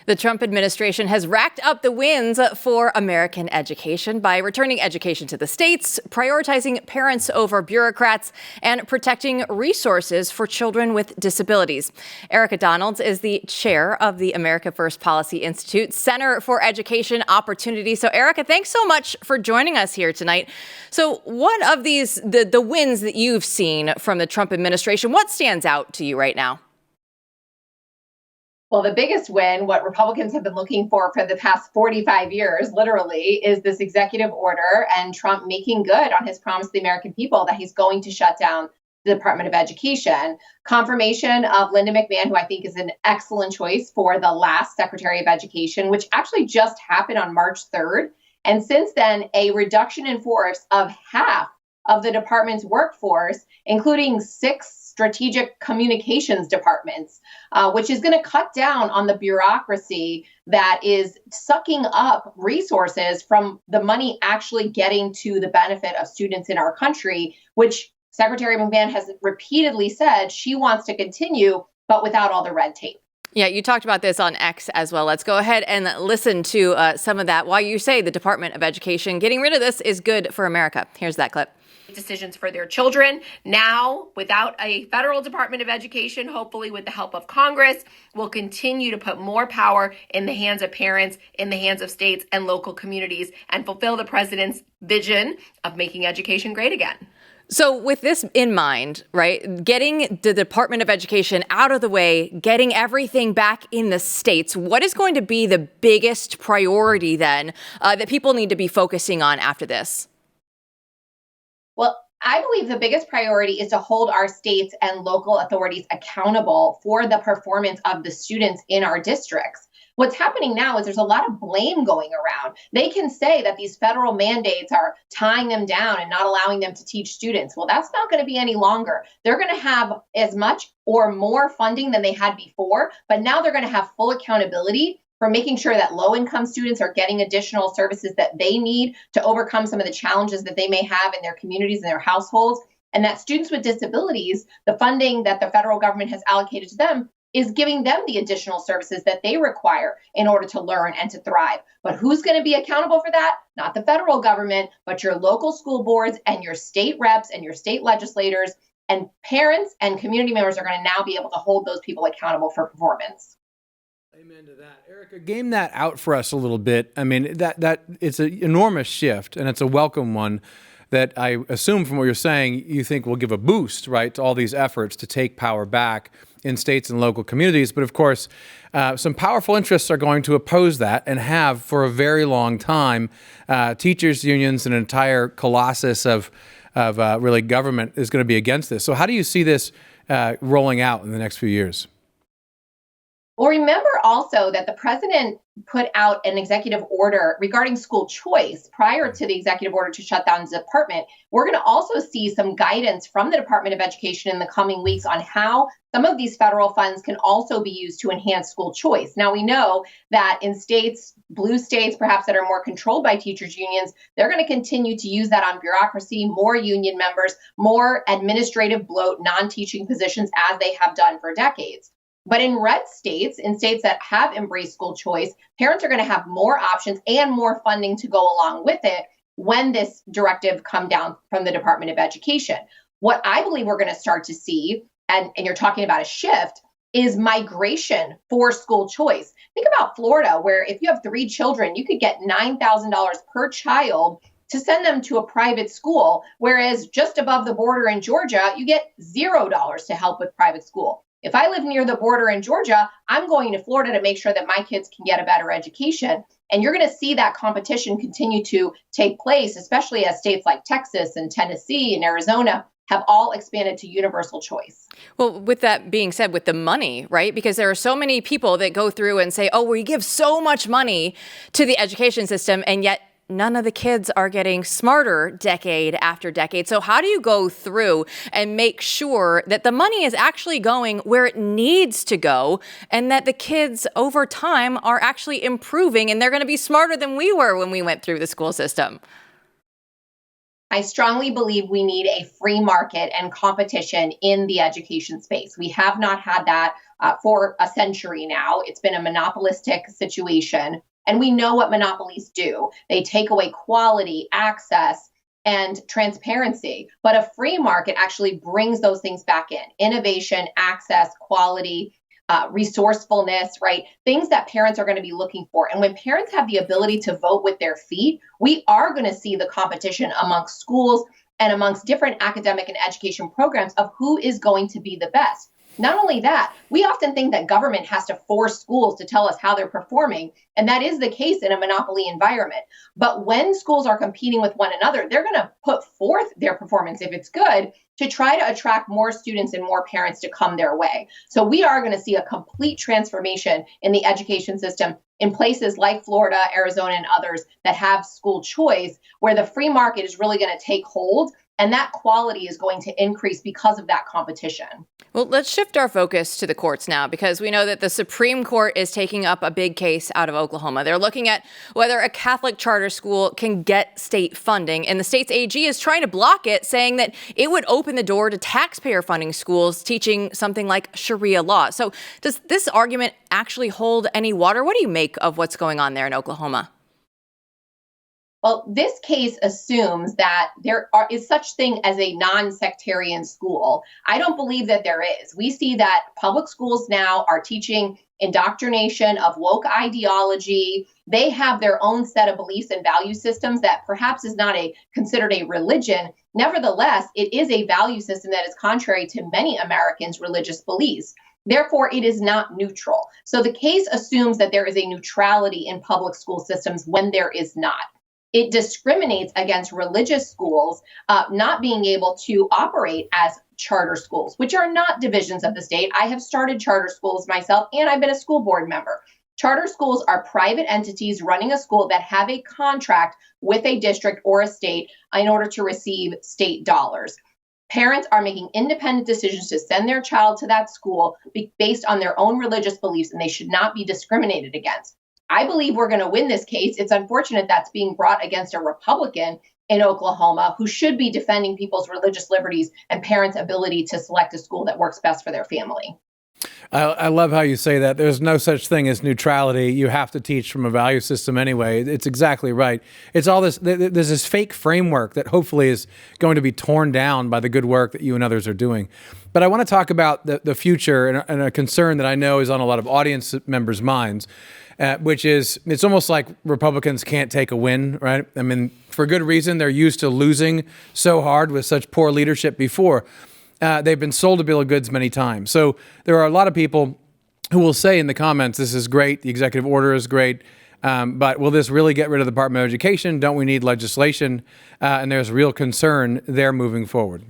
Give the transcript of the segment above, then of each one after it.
The Trump administration has racked up the wins for American education by returning education to the states, prioritizing parents over bureaucrats, and protecting resources for children with disabilities. Erika Donalds is the chair of the America First Policy Institute Center for Education Opportunity. So, Erika, thanks so much for joining us here tonight. So, what of these, the wins that you've seen from the Trump administration, what stands out to you right now? Well, the biggest win, what Republicans have been looking for the past 45 years, literally, is this executive order and Trump making good on his promise to the American people that he's going to shut down the Department of Education. Confirmation of Linda McMahon, who I think is an excellent choice for the last Secretary of Education, which actually just happened on March 3rd. And since then, a reduction in force of half of the department's workforce, including 6 strategic communications departments, which is going to cut down on the bureaucracy that is sucking up resources from the money actually getting to the benefit of students in our country, which Secretary McMahon has repeatedly said she wants to continue, but without all the red tape. Yeah, you talked about this on X as well. Let's go ahead and listen to some of that. Why you say the Department of Education getting rid of this is good for America. Here's that clip. Decisions for their children. Now, without a federal Department of Education, hopefully with the help of Congress, will continue to put more power in the hands of parents, in the hands of states and local communities, and fulfill the president's vision of making education great again. So with this in mind, right, getting the Department of Education out of the way, getting everything back in the states, what is going to be the biggest priority then that people need to be focusing on after this? Well, I believe the biggest priority is to hold our states and local authorities accountable for the performance of the students in our districts. What's happening now is there's a lot of blame going around. They can say that these federal mandates are tying them down and not allowing them to teach students. Well, that's not going to be any longer. They're going to have as much or more funding than they had before, but now they're going to have full accountability for making sure that low-income students are getting additional services that they need to overcome some of the challenges that they may have in their communities and their households, and that students with disabilities, the funding that the federal government has allocated to them, is giving them the additional services that they require in order to learn and to thrive. But who's going to be accountable for that? Not the federal government, but your local school boards and your state reps and your state legislators, and parents and community members are going to now be able to hold those people accountable for performance. Amen to that. Erika, game that out for us a little bit. I mean, that it's an enormous shift, and it's a welcome one that I assume from what you're saying, you think will give a boost, right, to all these efforts to take power back in states and local communities. But of course, some powerful interests are going to oppose that and have for a very long time. Teachers unions and an entire colossus of really government is going to be against this. So how do you see this rolling out in the next few years? Well, remember also that the president put out an executive order regarding school choice prior to the executive order to shut down the department. We're going to also see some guidance from the Department of Education in the coming weeks on how some of these federal funds can also be used to enhance school choice. Now, we know that in states, blue states, perhaps that are more controlled by teachers unions, they're going to continue to use that on bureaucracy, more union members, more administrative bloat, non-teaching positions as they have done for decades. But in red states, in states that have embraced school choice, parents are going to have more options and more funding to go along with it when this directive come down from the Department of Education. What I believe we're going to start to see, and you're talking about a shift, is migration for school choice. Think about Florida, where if you have 3 children, you could get $9,000 per child to send them to a private school, whereas just above the border in Georgia, you get $0 to help with private school. If I live near the border in Georgia, I'm going to Florida to make sure that my kids can get a better education. And you're going to see that competition continue to take place, especially as states like Texas and Tennessee and Arizona have all expanded to universal choice. Well, with that being said, with the money, right? Because there are so many people that go through and say, oh, we give so much money to the education system, and yet none of the kids are getting smarter decade after decade. So how do you go through and make sure that the money is actually going where it needs to go and that the kids over time are actually improving and they're going to be smarter than we were when we went through the school system? I strongly believe we need a free market and competition in the education space. We have not had that for a century now. It's been a monopolistic situation, and we know what monopolies do. They take away quality, access, and transparency. But a free market actually brings those things back in: innovation, access, quality, resourcefulness, right? Things that parents are going to be looking for. And when parents have the ability to vote with their feet, we are going to see the competition amongst schools and amongst different academic and education programs of who is going to be the best. Not only that, we often think that government has to force schools to tell us how they're performing, and that is the case in a monopoly environment. But when schools are competing with one another, they're going to put forth their performance, if it's good, to try to attract more students and more parents to come their way. So we are going to see a complete transformation in the education system in places like Florida, Arizona, and others that have school choice, where the free market is really going to take hold, and that quality is going to increase because of that competition. Well, let's shift our focus to the courts now, because we know that the Supreme Court is taking up a big case out of Oklahoma. They're looking at whether a Catholic charter school can get state funding, and the state's AG is trying to block it, saying that it would open the door to taxpayer funding schools teaching something like Sharia law. So does this argument actually hold any water? What do you make of what's going on there in Oklahoma? Well, this case assumes that there is such thing as a non-sectarian school. I don't believe that there is. We see that public schools now are teaching indoctrination of woke ideology. They have their own set of beliefs and value systems that perhaps is not considered a religion. Nevertheless, it is a value system that is contrary to many Americans' religious beliefs. Therefore, it is not neutral. So the case assumes that there is a neutrality in public school systems when there is not. It discriminates against religious schools not being able to operate as charter schools, which are not divisions of the state. I have started charter schools myself, and I've been a school board member. Charter schools are private entities running a school that have a contract with a district or a state in order to receive state dollars. Parents are making independent decisions to send their child to that school based on their own religious beliefs, and they should not be discriminated against. I believe we're going to win this case. It's unfortunate that's being brought against a Republican in Oklahoma who should be defending people's religious liberties and parents' ability to select a school that works best for their family. I love how you say that. There's no such thing as neutrality. You have to teach from a value system anyway. It's exactly right. It's all this, there's this fake framework that hopefully is going to be torn down by the good work that you and others are doing. But I want to talk about the future and a concern that I know is on a lot of audience members' minds, which is it's almost like Republicans can't take a win, right? I mean, for good reason. They're used to losing so hard with such poor leadership before. They've been sold a bill of goods many times. So there are a lot of people who will say in the comments, this is great, the executive order is great, but will this really get rid of the Department of Education? Don't we need legislation? And there's real concern there moving forward.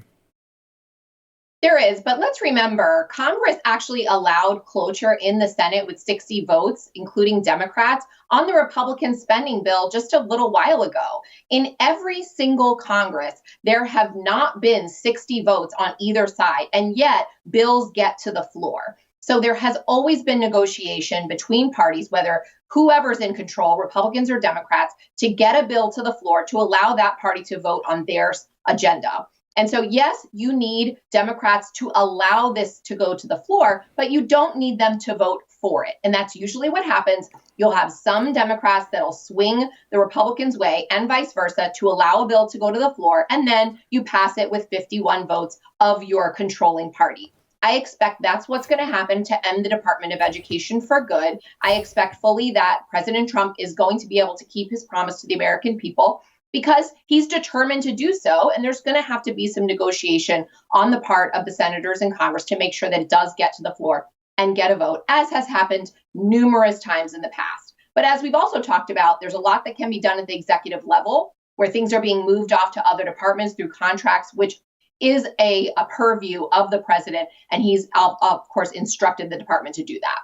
There is, but let's remember, Congress actually allowed cloture in the Senate with 60 votes, including Democrats, on the Republican spending bill just a little while ago. In every single Congress, there have not been 60 votes on either side, and yet bills get to the floor. So there has always been negotiation between parties, whether whoever's in control, Republicans or Democrats, to get a bill to the floor to allow that party to vote on their agenda. And so, yes, you need Democrats to allow this to go to the floor, but you don't need them to vote for it. And that's usually what happens. You'll have some Democrats that'll swing the Republicans' way and vice versa to allow a bill to go to the floor. And then you pass it with 51 votes of your controlling party. I expect that's what's going to happen to end the Department of Education for good. I expect fully that President Trump is going to be able to keep his promise to the American people, because he's determined to do so. And there's going to have to be some negotiation on the part of the senators in Congress to make sure that it does get to the floor and get a vote, as has happened numerous times in the past. But as we've also talked about, there's a lot that can be done at the executive level, where things are being moved off to other departments through contracts, which is a purview of the president. And he's, of course, instructed the department to do that.